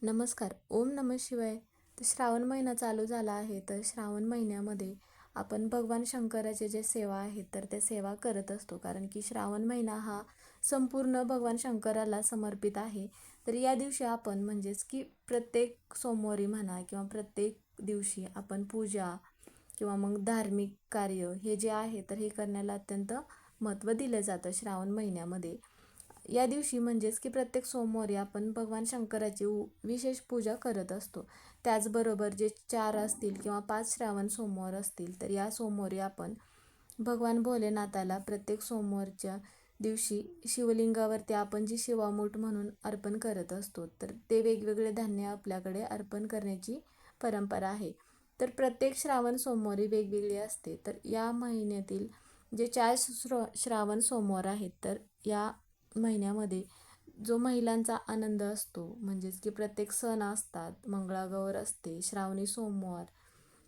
नमस्कार. ओम नमः शिवाय. तर श्रावण महिना चालू झाला आहे. तर श्रावण महिन्यामध्ये आपण भगवान शंकराचे जे सेवा आहेत तर त्या सेवा करत असतो. कारण की श्रावण महिना हा संपूर्ण भगवान शंकराला समर्पित आहे. तर या दिवशी आपण म्हणजेच की प्रत्येक सोमवारी म्हणा किंवा प्रत्येक दिवशी आपण पूजा किंवा मग धार्मिक कार्य हे जे आहे तर हे करण्याला अत्यंत महत्त्व दिलं जातं श्रावण महिन्यामध्ये. या दिवशी म्हणजेच की प्रत्येक सोमवारी आपण भगवान शंकराची विशेष पूजा करत असतो. त्याचबरोबर जे 4 असतील किंवा 5 श्रावण सोमवार असतील तर या सोमवारी आपण भगवान भोलेनाथाला प्रत्येक सोमवारच्या दिवशी शिवलिंगावरती आपण जी शिवामूठ म्हणून अर्पण करत असतो तर ते वेगवेगळे धान्य आपल्याकडे अर्पण करण्याची परंपरा आहे. तर प्रत्येक श्रावण सोमवारी वेगवेगळी असते. तर या महिन्यातील जे 4 श्रावण सोमवार आहेत तर या महिन्यामध्ये जो महिलांचा आनंद असतो म्हणजेच की प्रत्येक सण असतात, मंगळागौर असते, श्रावणी सोमवार.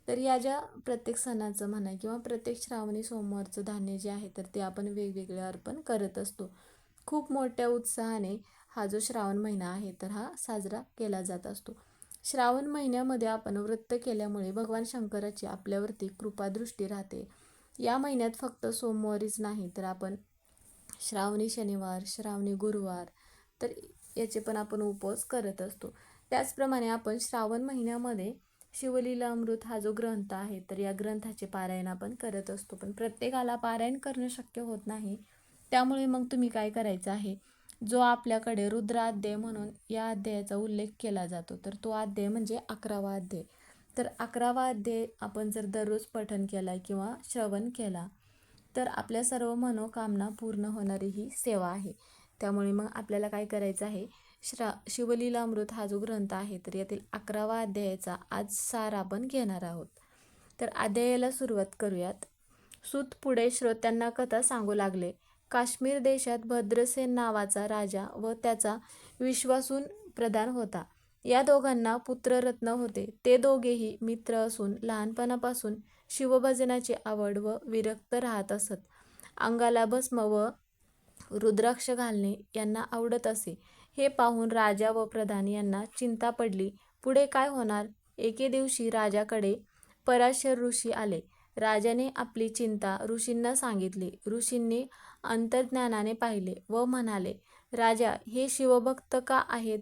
तर या ज्या प्रत्येक सणाचं म्हणा किंवा प्रत्येक श्रावणी सोमवारचं धान्य जे आहे तर ते आपण वेगवेगळे अर्पण करत असतो. खूप मोठ्या उत्साहाने हा जो श्रावण महिना आहे तर हा साजरा केला जात असतो. श्रावण महिन्यामध्ये आपण व्रत केल्यामुळे भगवान शंकराची आपल्यावरती कृपादृष्टी राहते. या महिन्यात फक्त सोमवारीच नाही तर आपण श्रावणी शनिवार, श्रावणी गुरुवार तर याचे पण आपण उपवास करत असतो. त्याचप्रमाणे आपण श्रावण महिन्यामध्ये शिवलीला अमृत हा जो ग्रंथ आहे तर या ग्रंथाचे पारायण आपण करत असतो. पण प्रत्येकाला पारायण करणं शक्य होत नाही. त्यामुळे मग तुम्ही काय करायचं आहे, जो आपल्याकडे रुद्राध्याय म्हणून या अध्यायाचा उल्लेख केला जातो तर तो अध्याय म्हणजे 11वा अध्याय. तर 11वा अध्याय आपण जर दररोज पठण केला किंवा श्रवण केला तर आपल्या सर्व मनोकामना पूर्ण होणारी ही सेवा आहे. त्यामुळे मग आपल्याला काय करायचं आहे, शिवलीलामृत हा जो ग्रंथ आहे तर यातील 11वा अध्यायाचा आज सार आपण घेणार आहोत. तर अध्यायाला सुरुवात करूयात. सूत पुढे श्रोत्यांना कथा सांगू लागले. काश्मीर देशात भद्रसेन नावाचा राजा व त्याचा विश्वासून प्रधान होता. या दोघांना पुत्ररत्न होते. ते दोघेही मित्र असून लहानपणापासून शिवभजनाची आवड व विरक्त राहत असत. अंगाला भस्म व रुद्राक्ष घालणे यांना आवडत असे. हे पाहून राजा व प्रधान यांना चिंता पडली. पुढे काय होणार? एके दिवशी राजाकडे पराशर ऋषी आले. राजाने आपली चिंता ऋषींना सांगितली. ऋषींनी अंतर्ज्ञानाने पाहिले व म्हणाले, राजा, हे शिवभक्त का आहेत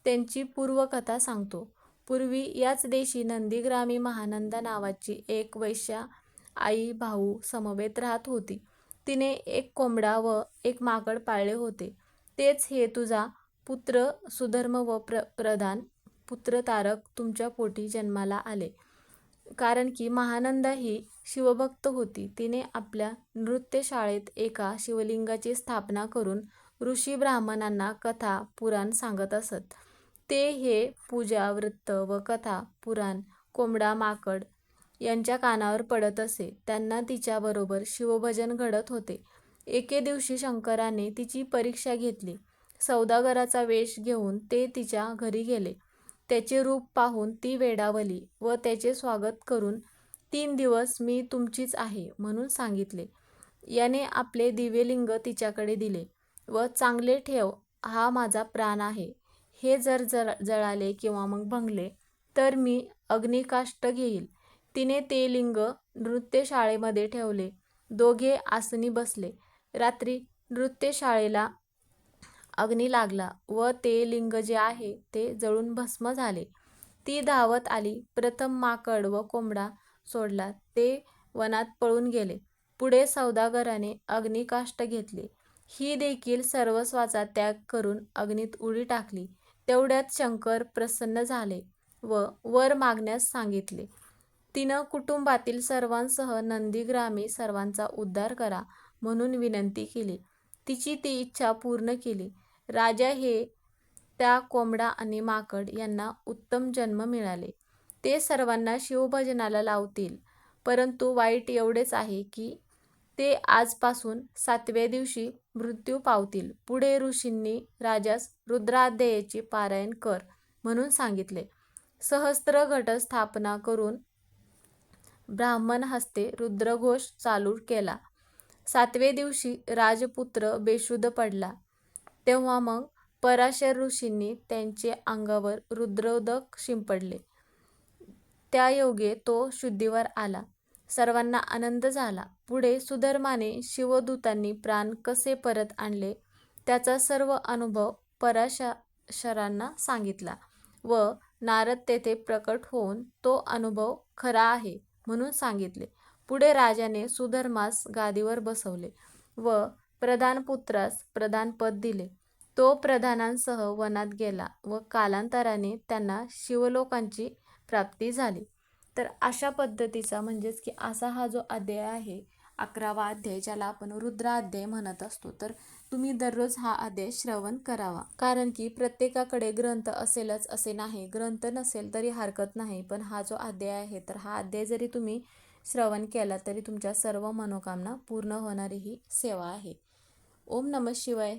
त्यांची पूर्वकथा सांगतो. पूर्वी याच देशी नंदीग्रामी महानंदा नावाची एक वैश्या आई भाऊ समवेत राहत होती. तिने एक कोंबडा व एक माकड पाळले होते. तेच हे तुझा पुत्र सुधर्म व प्रधान पुत्र तारक तुमच्या पोटी जन्माला आले. कारण की महानंदा ही शिवभक्त होती. तिने आपल्या नृत्यशाळेत एका शिवलिंगाची स्थापना करून ऋषी ब्राह्मणांना कथा पुराण सांगत असत. ते हे पूजा व्रत व कथा पुराण कोंबडा माकड यांच्या कानावर पडत असे. त्यांना तिच्याबरोबर शिवभजन घडत होते. एके दिवशी शंकराने तिची परीक्षा घेतली. सौदागराचा वेश घेऊन ते तिच्या घरी गेले. त्याचे रूप पाहून ती वेडावली व त्याचे स्वागत करून 3 दिवस मी तुमचीच आहे म्हणून सांगितले. याने आपले दिव्यलिंग तिच्याकडे दिले व चांगले ठेव, हा माझा प्राण आहे. हे जर जळाले किंवा मग भंगले तर मी अग्निकाष्ट घेईल. तिने ते लिंग नृत्यशाळेमध्ये ठेवले. दोघे आसनी बसले. रात्री नृत्यशाळेला अग्नी लागला व ते लिंग जे आहे ते जळून भस्म झाले. ती धावत आली. प्रथम माकड व कोंबडा सोडला. ते वनात पळून गेले. पुढे सौदागराने अग्निकाष्ट घेतले. ही देखील सर्वस्वाचा त्याग करून अग्नीत उडी टाकली. तेवढ्यात शंकर प्रसन्न झाले व वर मागण्यास सांगितले. तिनं कुटुंबातील सर्वांसह नंदीग्रामी सर्वांचा उद्धार करा म्हणून विनंती केली. तिची ती इच्छा पूर्ण केली. राजा हे त्या कोंबडा आणि माकड यांना उत्तम जन्म मिळाले. ते सर्वांना शिवभजनाला लावतील. परंतु वाईट एवढेच आहे की ते आजपासून 7व्या दिवशी मृत्यू पावतील. पुढे ऋषींनी राजास रुद्राध्यायाचे पारायण कर म्हणून सांगितले. सहस्त्र घट स्थापना करून ब्राह्मण हस्ते रुद्रघोष चालू केला. 7व्या दिवशी राजपुत्र बेशुद्ध पडला. तेव्हा मग पराशर ऋषींनी त्यांचे अंगावर रुद्रोदक शिंपडले. त्या योगे तो शुद्धीवर आला. सर्वांना आनंद झाला. पुढे सुधर्माने शिवदूतांनी प्राण कसे परत आणले त्याचा सर्व अनुभव पराशरांना सांगितला व नारद तेथे प्रकट होऊन तो अनुभव खरा आहे म्हणून सांगितले. पुढे राजाने सुधर्मास गादीवर बसवले व प्रधानपुत्रास प्रधानपद दिले. तो प्रधानांसह वनात गेला व कालांतराने त्यांना शिवलोकांची प्राप्ती झाली. तर अशा पद्धतीचा म्हणजेच की असा हा जो अध्याय आहे 11वा अध्याय, ज्याला आपण रुद्राध्याय म्हणत असतो, तर तुम्ही दररोज हा अध्याय श्रवण करावा. कारण की प्रत्येकाकडे ग्रंथ असेलच असे नाही, ग्रंथ नसेल तरी हरकत नाही, पण हा जो अध्याय आहे तर हा अध्याय जरी तुम्ही श्रवण केला तरी तुमच्या सर्व मनोकामना पूर्ण होणारी ही सेवा आहे. ओम नमः शिवाय.